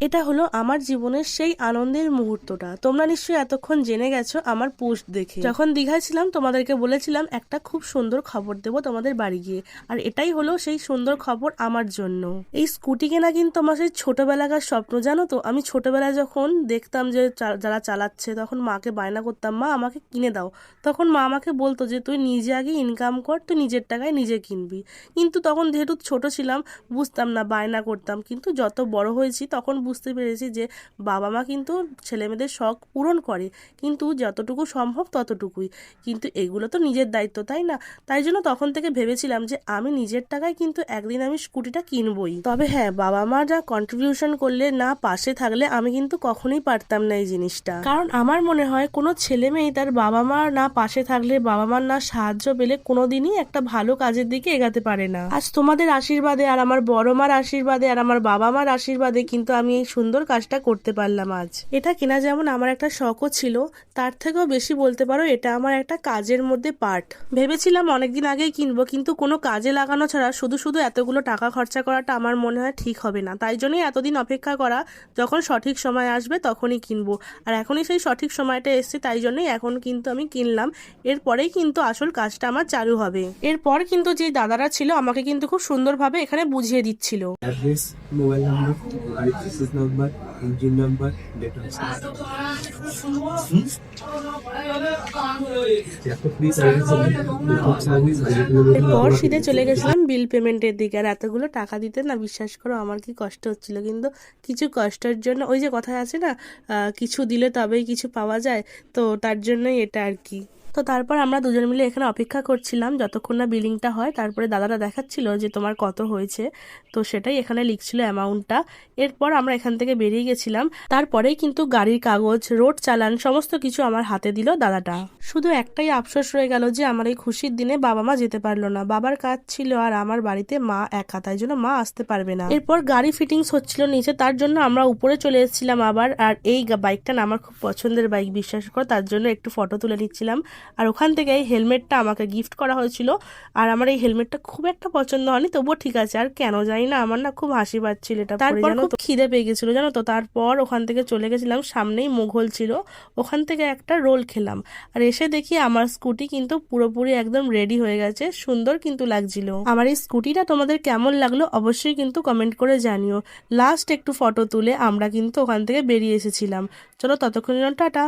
এটা হলো আমার জীবনের সেই আনন্দের মুহূর্তটা। তোমরা নিশ্চয়ই এতক্ষণ জেনে গেছো আমার পোস্ট দেখে। যখন দীঘায় ছিলাম তোমাদেরকে বলেছিলাম একটা খুব সুন্দর খবর দেবো তোমাদের বাড়ি গিয়ে, আর এটাই হলো সেই সুন্দর খবর আমার জন্য। এই স্কুটি কেনা কিন্তু আমার সেই ছোটবেলাকার স্বপ্ন, জানো তো। আমি ছোটবেলায় যখন দেখতাম যে যারা চালাচ্ছে, তখন মাকে বায়না করতাম, মা আমাকে কিনে দাও। তখন মা আমাকে বলতো যে তুই নিজে আগে ইনকাম কর, তুই নিজের টাকায় নিজে কিনবি। কিন্তু তখন যেহেতু ছোট ছিলাম বুঝতাম না, বায়না করতাম। কিন্তু যত বড় হয়েছি তখন বুঝতে পেরেছি যে বাবা মা কিন্তু ছেলেমেয়েদের শখ পূরণ করে, কিন্তু যতটুকু সম্ভব ততটুকুই। কিন্তু এগুলো তো নিজের দায়িত্ব, তাই না? তাই জন্য তখন থেকে ভেবেছিলাম যে আমি নিজের টাকায় কিন্তু একদিন আমি স্কুটিটা কিনবই। তবে হ্যাঁ, বাবা মা যা কন্ট্রিবিউশন করলে না, পাশে থাকলে আমি কিন্তু কখনোই পারতাম না এই জিনিসটা। কারণ আমার মনে হয় কোনো ছেলে মেয়ে তার বাবা মা না পাশে থাকলে, বাবা মার না সাহায্য পেলে কোনোদিনই একটা ভালো কাজের দিকে এগাতে পারে না। আজ তোমাদের আশীর্বাদে আর আমার বড় মার আশীর্বাদে আর আমার বাবা মার আশীর্বাদে কিন্তু আমি এই সুন্দর কাজটা করতে পারলাম আজ। এটা কেনা যেমন আমার একটা শখও ছিল, তার থেকেও বেশি বলতে পারো এটা আমার একটা কাজের মধ্যে পার্ট। ভেবেছিলাম অনেকদিন আগেই কিনবো, কিন্তু কোনো কাজে লাগানো ছাড়া শুধু শুধু এতগুলো টাকা খরচা করাটা আমার মনে হয় ঠিক হবে না। তাই জন্যই এতদিন অপেক্ষা করা, যখন সঠিক সময় আসবে তখনই কিনবো। আর এখনই সেই সঠিক সময়টা এসছে, তাই জন্যই এখন কিন্তু আমি কিনলাম। এরপরেই কিন্তু আসল কাজটা আমার চালু হবে। এরপর কিন্তু যে দাদারা ছিল আমাকে কিন্তু খুব সুন্দরভাবে এখানে বুঝিয়ে দিচ্ছিল। অ্যাড্রেস, মোবাইল নাম্বার, গাড়ির licence number, engine number, date of service. এরপর সিধে চলে গেছিলাম বিল পেমেন্টের দিকে। আর এতগুলো টাকা দিতে না, বিশ্বাস করো আমার কি কষ্ট হচ্ছিল, কিন্তু কিছু কষ্টের জন্য, ওই যে কথায় আছে না, কিছু দিলে তবেই কিছু পাওয়া যায়, তো তার জন্যই এটা আর কি। তো তারপর আমরা দুজন মিলে এখানে অপেক্ষা করছিলাম যতক্ষণ না বিলিংটা হয়। তারপরে দাদারা দেখাচ্ছিল যে তোমার কত হয়েছে, তো সেটাই এখানে লিখছিল অ্যামাউন্টটা। এরপর আমরা এখান থেকে বেরিয়ে গেছিলাম। তারপরেই কিন্তু গাড়ির কাগজ, রোড চালান সমস্ত কিছু আমার হাতে দিল দাদাটা। শুধু একটাই আফসোস রয়ে গেল যে আমার এই খুশির দিনে বাবা মা যেতে পারলো না। বাবার কাজ ছিল আর আমার বাড়িতে মা একা, তাই জন্য মা আসতে পারবে না। এরপর গাড়ি ফিটিংস হচ্ছিল নিচে, তার জন্য আমরা উপরে চলে এসেছিলাম আবার। আর এই বাইকটা না আমার খুব পছন্দের বাইক, বিশ্বাস করো, তার জন্য একটু ফটো তুলে নিচ্ছিলাম। আর ওখান থেকে এই হেলমেটটা আমাকে গিফট করা হয়েছিল। আর আমার এই হেলমেটটা খুব একটা পছন্দ হয়নি, তবুও ঠিক আছে। আর কেন জানি না আমার না খুব হাসি পাচ্ছিল এটা। তারপর খুব খিদে পেয়ে গেছিল, জানো তো। তারপর ওখান থেকে চলে গেছিলাম, সামনেই মোঘল ছিল, ওখান থেকে একটা রোল খেলাম। আর এসে দেখি আমার স্কুটি কিন্তু পুরোপুরি একদম রেডি হয়ে গেছে, সুন্দর কিন্তু লাগছিল। আমার এই স্কুটিটা তোমাদের কেমন লাগলো অবশ্যই কিন্তু কমেন্ট করে জানিও। লাস্ট একটু ফটো তুলে আমরা কিন্তু ওখান থেকে বেরিয়ে এসেছিলাম। চলো ততক্ষণের জন্য টাটা।